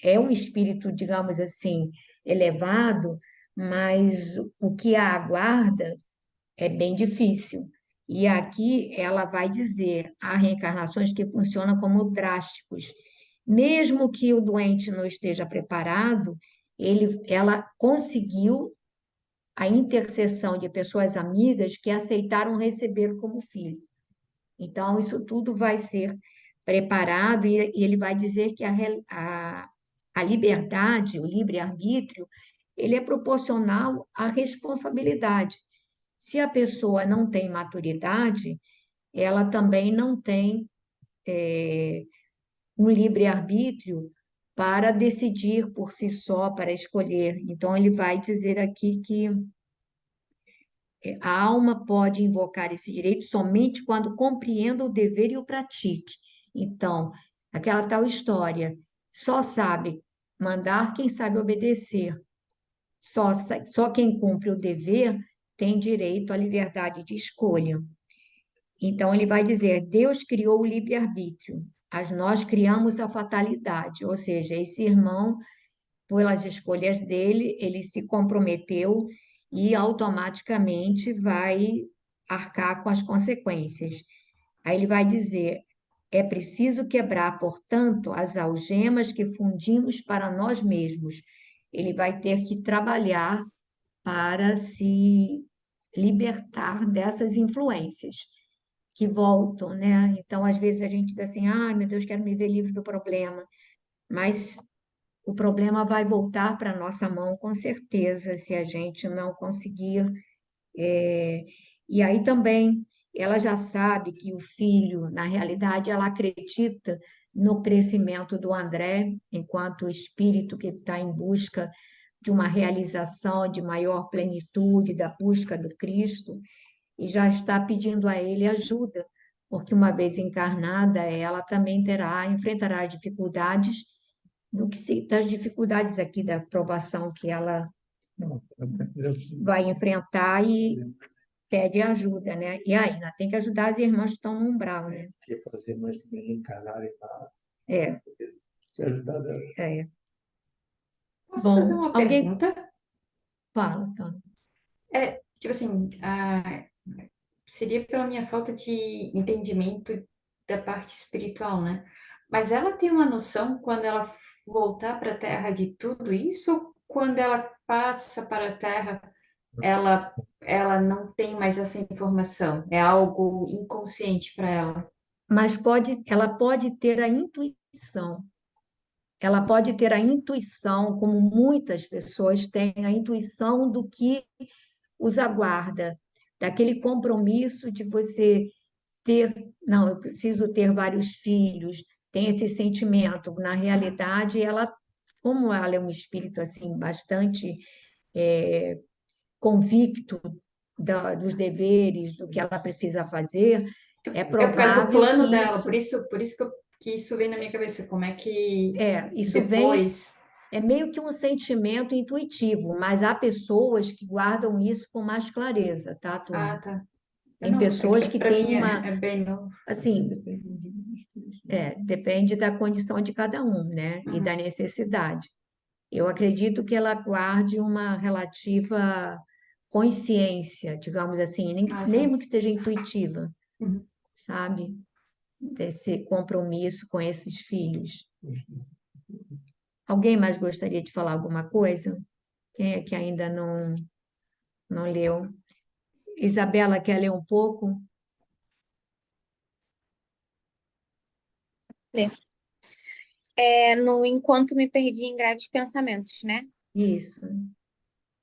é um espírito, digamos assim, elevado, mas o que a aguarda é bem difícil. E aqui ela vai dizer, há reencarnações que funcionam como drásticos. Mesmo que o doente não esteja preparado, ela conseguiu a intercessão de pessoas amigas que aceitaram receber como filho. Então, isso tudo vai ser preparado e ele vai dizer que a liberdade, o livre-arbítrio, ele é proporcional à responsabilidade. Se a pessoa não tem maturidade, ela também não tem um livre-arbítrio para decidir por si só, para escolher. Então, ele vai dizer aqui que a alma pode invocar esse direito somente quando compreenda o dever e o pratique. Então, aquela tal história, só sabe mandar quem sabe obedecer. Só quem cumpre o dever tem direito à liberdade de escolha. Então, ele vai dizer: Deus criou o livre-arbítrio, nós criamos a fatalidade, ou seja, esse irmão, pelas escolhas dele, ele se comprometeu e automaticamente vai arcar com as consequências. Aí ele vai dizer: é preciso quebrar, portanto, as algemas que fundimos para nós mesmos. Ele vai ter que trabalhar para se libertar dessas influências que voltam, né? Então, às vezes a gente diz assim: ai, meu Deus, quero me ver livre do problema. Mas o problema vai voltar para a nossa mão, com certeza, se a gente não conseguir. E aí também, ela já sabe que o filho, na realidade, ela acredita no crescimento do André, enquanto espírito que está em busca de uma realização de maior plenitude, da busca do Cristo, e já está pedindo a ele ajuda, porque uma vez encarnada, ela também enfrentará dificuldades das dificuldades aqui da provação que ela Não, eu- vai enfrentar, pede ajuda, né? E aí, ela tem que ajudar as irmãs que estão no umbral, né? Que fazer mais também reencarnarem para É, se ajudar. é. Posso fazer Bom, uma alguém pergunta? fala, então. Tipo assim, seria pela minha falta de entendimento da parte espiritual, né? Mas ela tem uma noção quando ela voltar para a Terra de tudo isso, ou quando ela passa para a Terra, ela não tem mais essa informação? É algo inconsciente para ela? Mas ela pode ter a intuição. Ela pode ter a intuição, como muitas pessoas têm, a intuição do que os aguarda, daquele compromisso de você ter, não, eu preciso ter vários filhos, tem esse sentimento. Na realidade, ela, como ela é um espírito assim bastante convicto dos deveres, do que ela precisa fazer, é É por causa do provável plano que dela, isso por isso que isso vem na minha cabeça. Como é que isso vem, depois. é meio que um sentimento intuitivo, mas há pessoas que guardam isso com mais clareza, tá, Ah, Tuane? tá. Tem Não, é pessoas que que para têm mim uma, é bem novo. assim, depende da condição de cada um, né? E da Uhum. necessidade. Eu acredito que ela guarde uma relativa consciência, digamos assim, Ah, tá. mesmo que seja intuitiva, Uhum. sabe? Desse compromisso com esses filhos. Alguém mais gostaria de falar alguma coisa? Quem é que ainda não leu? Isabela, quer ler um pouco? Ler. No Enquanto me perdi em graves pensamentos, né? Isso.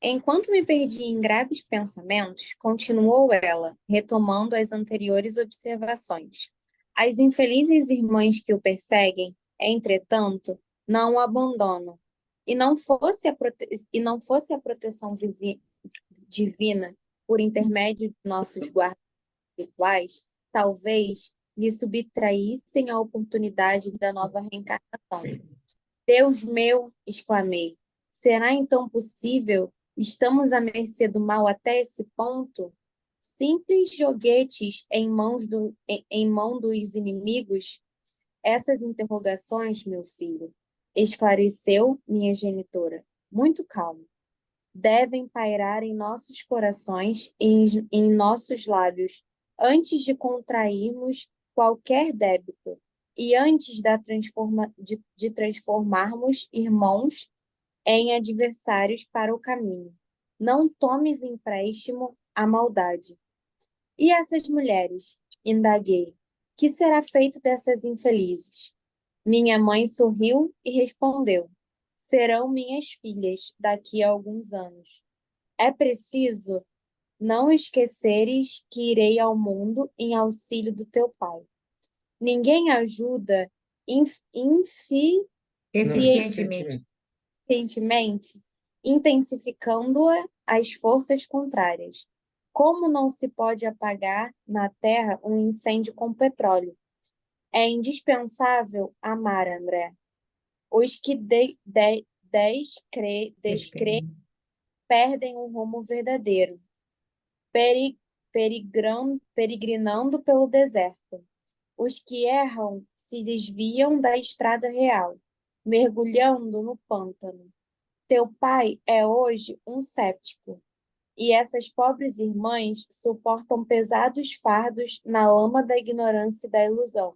Enquanto me perdi em graves pensamentos, continuou ela, retomando as anteriores observações. As infelizes irmãs que o perseguem, entretanto, não o abandonam. E não fosse a proteção divina por intermédio de nossos guardas espirituais, talvez lhe subtraíssem a oportunidade da nova reencarnação. Deus meu, exclamei, será então possível? Estamos à mercê do mal até esse ponto? Simples joguetes em mão dos inimigos? Essas interrogações, meu filho, esclareceu minha genitora, muito calmo, devem pairar em nossos corações e em nossos lábios antes de contrairmos qualquer débito e antes de transformarmos irmãos em adversários para o caminho. Não tomes empréstimo à maldade. E essas mulheres? Indaguei. Que será feito dessas infelizes? Minha mãe sorriu e respondeu: serão minhas filhas daqui a alguns anos. É preciso não esqueceres que irei ao mundo em auxílio do teu pai. Ninguém ajuda Eficientemente. eficientemente, intensificando as forças contrárias. Como não se pode apagar na terra um incêndio com petróleo? É indispensável amar, André. Os que descreem perdem o rumo verdadeiro, peri- peregrinando pelo deserto. Os que erram se desviam da estrada real, mergulhando no pântano. Teu pai é hoje um séptico, e essas pobres irmãs suportam pesados fardos na lama da ignorância e da ilusão.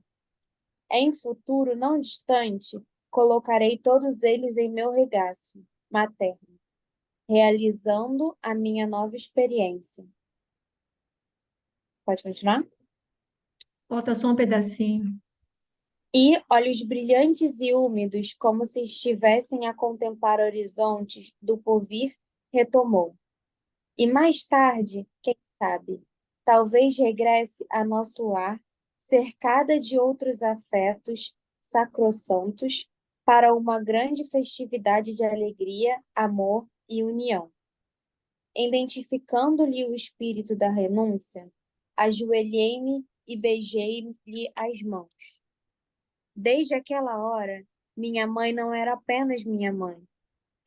Em futuro não distante, colocarei todos eles em meu regaço materno, realizando a minha nova experiência. Pode continuar? Falta só um pedacinho. E olhos brilhantes e úmidos, como se estivessem a contemplar horizontes do porvir, retomou. E mais tarde, quem sabe, talvez regresse a nosso lar, cercada de outros afetos sacrossantos, para uma grande festividade de alegria, amor e união. Identificando-lhe o espírito da renúncia, ajoelhei-me e beijei-lhe as mãos. Desde aquela hora, minha mãe não era apenas minha mãe,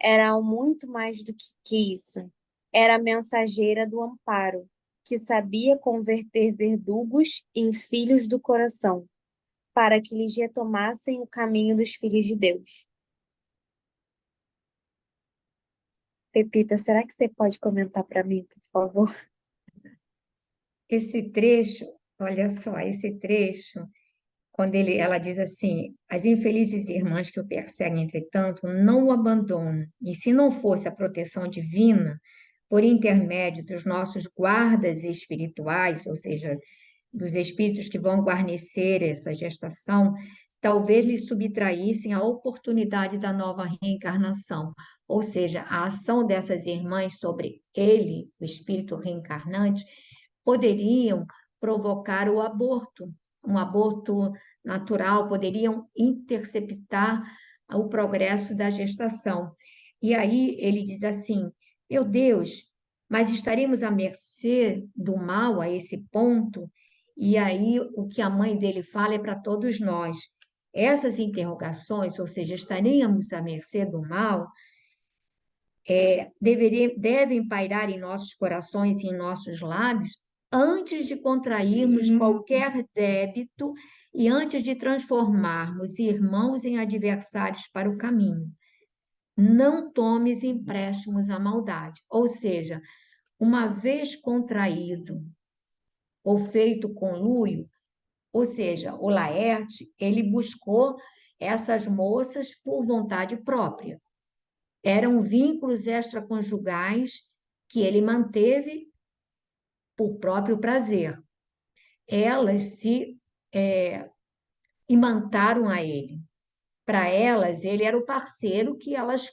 era muito mais do que isso. Era a mensageira do amparo, que sabia converter verdugos em filhos do coração, para que lhes retomassem o caminho dos filhos de Deus. Pepita, será que você pode comentar para mim, por favor? Esse trecho, olha só, esse trecho, quando ela diz assim, as infelizes irmãs que o perseguem, entretanto, não o abandonam, e se não fosse a proteção divina, por intermédio dos nossos guardas espirituais, ou seja, dos espíritos que vão guarnecer essa gestação, talvez lhe subtraíssem a oportunidade da nova reencarnação. Ou seja, a ação dessas irmãs sobre ele, o espírito reencarnante, poderiam provocar o aborto, um aborto natural, poderiam interceptar o progresso da gestação. E aí ele diz assim: meu Deus, mas estaremos à mercê do mal a esse ponto? E aí o que a mãe dele fala é para todos nós. Essas interrogações, ou seja, estaríamos à mercê do mal, devem pairar em nossos corações e em nossos lábios antes de contrairmos qualquer débito e antes de transformarmos irmãos em adversários para o caminho. Não tomes empréstimos à maldade. Ou seja, uma vez contraído ou feito conluio, ou seja, o Laerte, ele buscou essas moças por vontade própria. Eram vínculos extraconjugais que ele manteve por próprio prazer. Elas se imantaram a ele. Para elas, ele era o parceiro que elas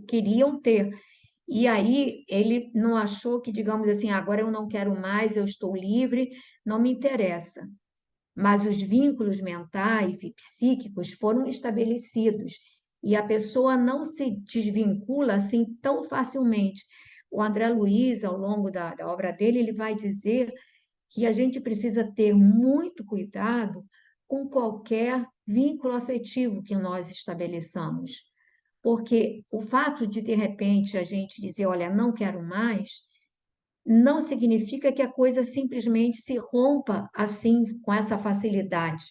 queriam ter. E aí ele não achou que, digamos assim, agora eu não quero mais, eu estou livre, não me interessa. Mas os vínculos mentais e psíquicos foram estabelecidos e a pessoa não se desvincula assim tão facilmente. O André Luiz, ao longo da obra dele, ele vai dizer que a gente precisa ter muito cuidado com qualquer vínculo afetivo que nós estabeleçamos, porque o fato de repente, a gente dizer, olha, não quero mais, não significa que a coisa simplesmente se rompa assim, com essa facilidade.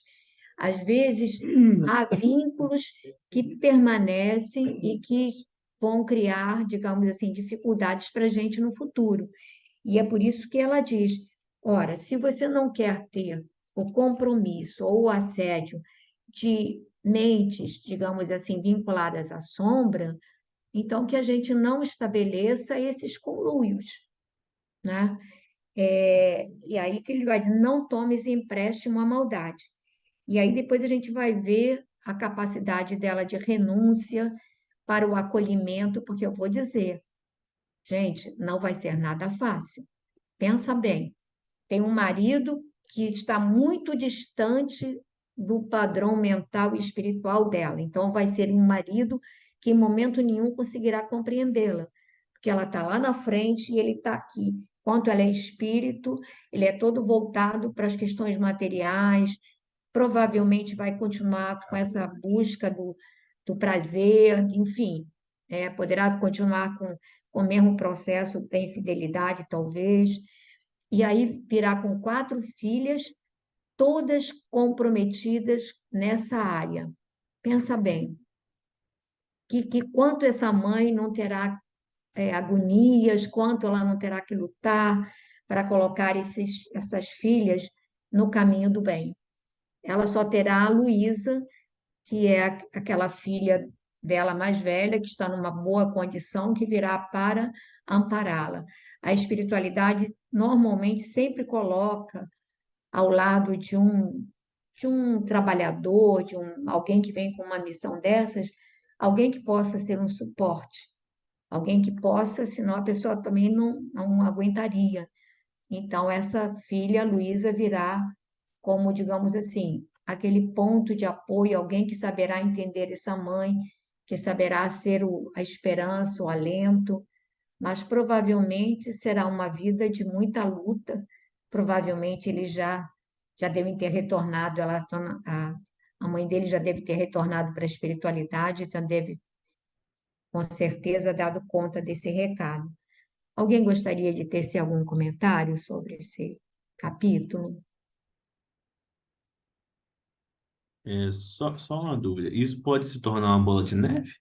Às vezes, há vínculos que permanecem e que vão criar, digamos assim, dificuldades para a gente no futuro. E é por isso que ela diz: ora, se você não quer ter o compromisso ou o assédio de mentes, digamos assim, vinculadas à sombra, então que a gente não estabeleça esses conluios, né? E aí que ele vai dizer, não tomes empréstimo à maldade. E aí depois a gente vai ver a capacidade dela de renúncia para o acolhimento, porque eu vou dizer, gente, não vai ser nada fácil. Pensa bem, tem um marido que está muito distante do padrão mental e espiritual dela. Então, vai ser um marido que em momento nenhum conseguirá compreendê-la, porque ela está lá na frente e ele está aqui. Enquanto ela é espírito, ele é todo voltado para as questões materiais, provavelmente vai continuar com essa busca do prazer, enfim, poderá continuar com o mesmo processo da infidelidade, talvez. E aí virá com 4 filhas, todas comprometidas nessa área. Pensa bem, que quanto essa mãe não terá agonias, quanto ela não terá que lutar para colocar essas filhas no caminho do bem. Ela só terá a Luísa, que é aquela filha dela mais velha, que está numa boa condição, que virá para ampará-la. A espiritualidade normalmente sempre coloca ao lado de um trabalhador, alguém que vem com uma missão dessas, alguém que possa ser um suporte, alguém que possa, senão a pessoa também não aguentaria. Então, essa filha, Luísa, virá como, digamos assim, aquele ponto de apoio, alguém que saberá entender essa mãe, que saberá ser a esperança, o alento, mas provavelmente será uma vida de muita luta. Provavelmente eles já devem ter retornado, a mãe dele já deve ter retornado para a espiritualidade, já deve, com certeza, dado conta desse recado. Alguém gostaria de tecer algum comentário sobre esse capítulo? Só uma dúvida. Isso pode se tornar uma bola de neve?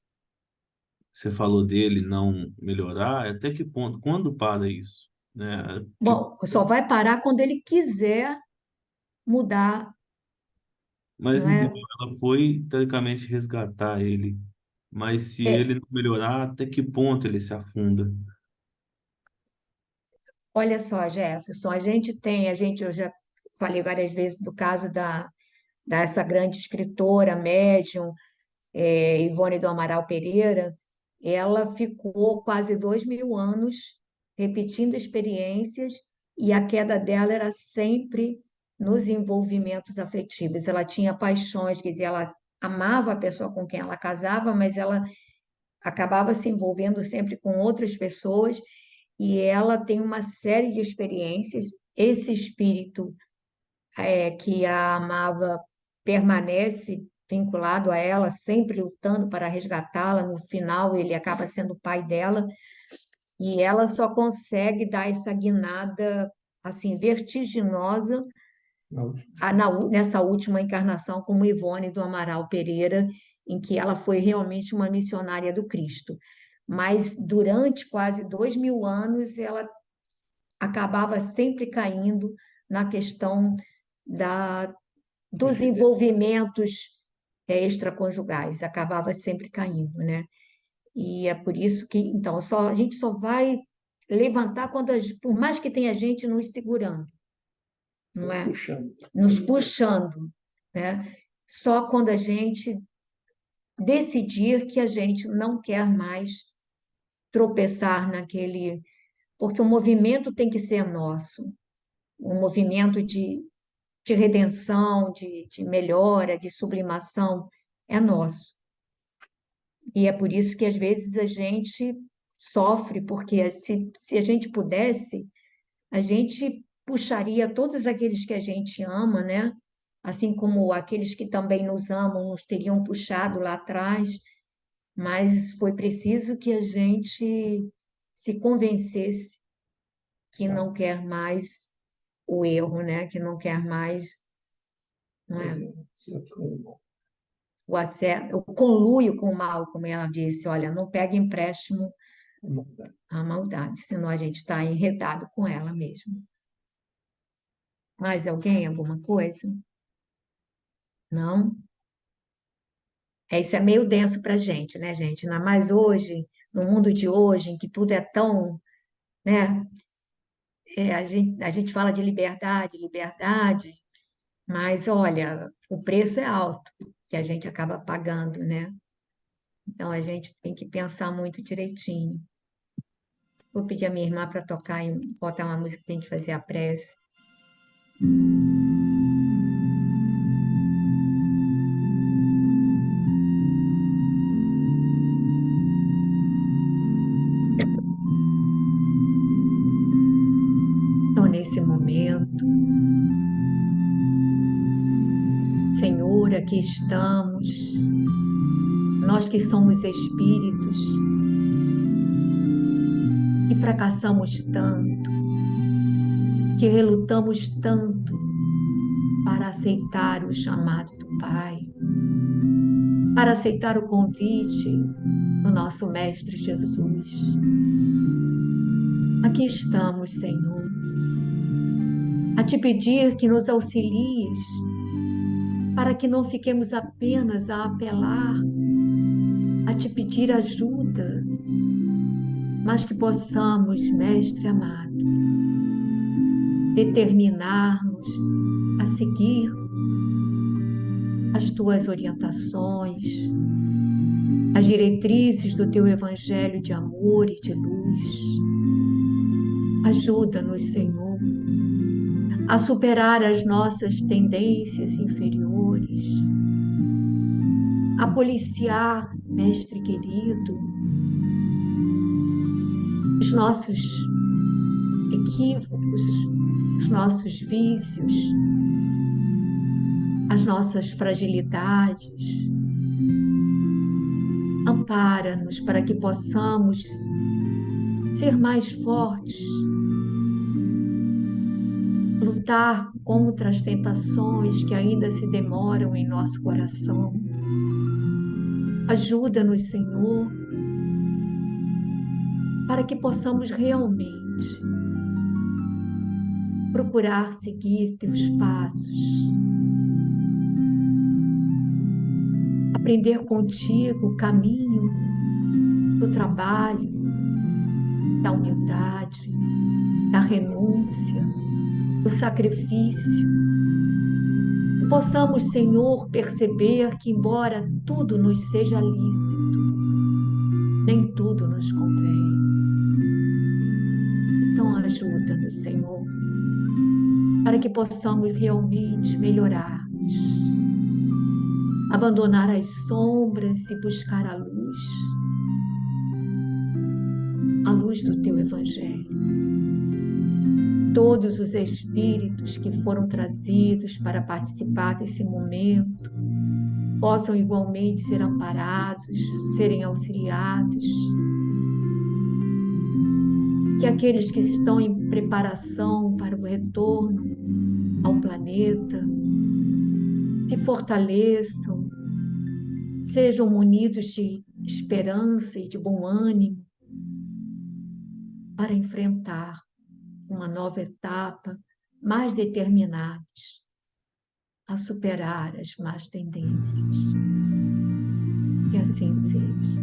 Você falou dele não melhorar, até que ponto? Quando para isso? Né? Tipo, Bom, só vai parar quando ele quiser mudar, mas não então é? ela foi teoricamente resgatar ele. Mas se É, ele não melhorar, até que ponto ele se afunda? olha só, Jefferson, eu já falei várias vezes do caso dessa grande escritora, médium, Ivone do Amaral Pereira. Ela ficou quase 2.000 anos repetindo experiências e a queda dela era sempre nos envolvimentos afetivos. Ela tinha paixões, quer dizer, ela amava a pessoa com quem ela casava, mas ela acabava se envolvendo sempre com outras pessoas e ela tem uma série de experiências. Esse espírito que a amava permanece vinculado a ela, sempre lutando para resgatá-la. No final, ele acaba sendo o pai dela e ela só consegue dar essa guinada assim vertiginosa Não, nessa última encarnação como Ivone do Amaral Pereira, em que ela foi realmente uma missionária do Cristo. Mas durante quase 2.000 anos, ela acabava sempre caindo na questão da, dos envolvimentos extraconjugais, acabava sempre caindo, né? E é por isso que, então, a gente só vai levantar quando, por mais que tenha gente nos segurando, não é? puxando. Nos puxando, né? Só quando a gente decidir que a gente não quer mais tropeçar naquele, porque o movimento tem que ser nosso, um movimento de redenção, de melhora, de sublimação, é nosso. E é por isso que às vezes a gente sofre, porque se a gente pudesse, a gente puxaria todos aqueles que a gente ama, né? Assim como aqueles que também nos amam nos teriam puxado lá atrás, mas foi preciso que a gente se convencesse que não quer mais o erro, né? Que não quer mais, não é? O conluio com o mal, como ela disse, olha, não pega empréstimo à maldade, senão a gente está enredado com ela mesmo. Mais alguém, alguma coisa? Não? Isso é meio denso para a gente, né, gente? Ainda mais hoje, no mundo de hoje, em que tudo é tão, né? A gente fala de liberdade, liberdade, mas olha, o preço é alto que a gente acaba pagando, né? Então a gente tem que pensar muito direitinho. Vou pedir a minha irmã para tocar e botar uma música para a gente fazer a prece. Então, nesse momento, Senhor, aqui estamos, nós que somos espíritos, que fracassamos tanto, que relutamos tanto para aceitar o chamado do Pai, para aceitar o convite do nosso Mestre Jesus. Aqui estamos, Senhor, a te pedir que nos auxilies, para que não fiquemos apenas a apelar, a te pedir ajuda, mas que possamos, Mestre amado, determinar-nos a seguir as tuas orientações, as diretrizes do teu evangelho de amor e de luz. Ajuda-nos, Senhor, a superar as nossas tendências inferiores, a policiar, Mestre querido, os nossos equívocos, os nossos vícios, as nossas fragilidades. Ampara-nos para que possamos ser mais fortes, lutar contra as tentações que ainda se demoram em nosso coração. Ajuda-nos, Senhor, para que possamos realmente procurar seguir teus passos, aprender contigo o caminho do trabalho, da humildade, da renúncia, do sacrifício. Possamos, Senhor, perceber que, embora tudo nos seja lícito, nem tudo nos convém. Então, ajuda-nos, Senhor, para que possamos realmente melhorar-nos, abandonar as sombras e buscar a luz do Teu Evangelho. Todos os espíritos que foram trazidos para participar desse momento possam igualmente ser amparados, serem auxiliados. Que aqueles que estão em preparação para o retorno ao planeta se fortaleçam, sejam munidos de esperança e de bom ânimo para enfrentar uma nova etapa, mais determinados a superar as más tendências. Que assim seja.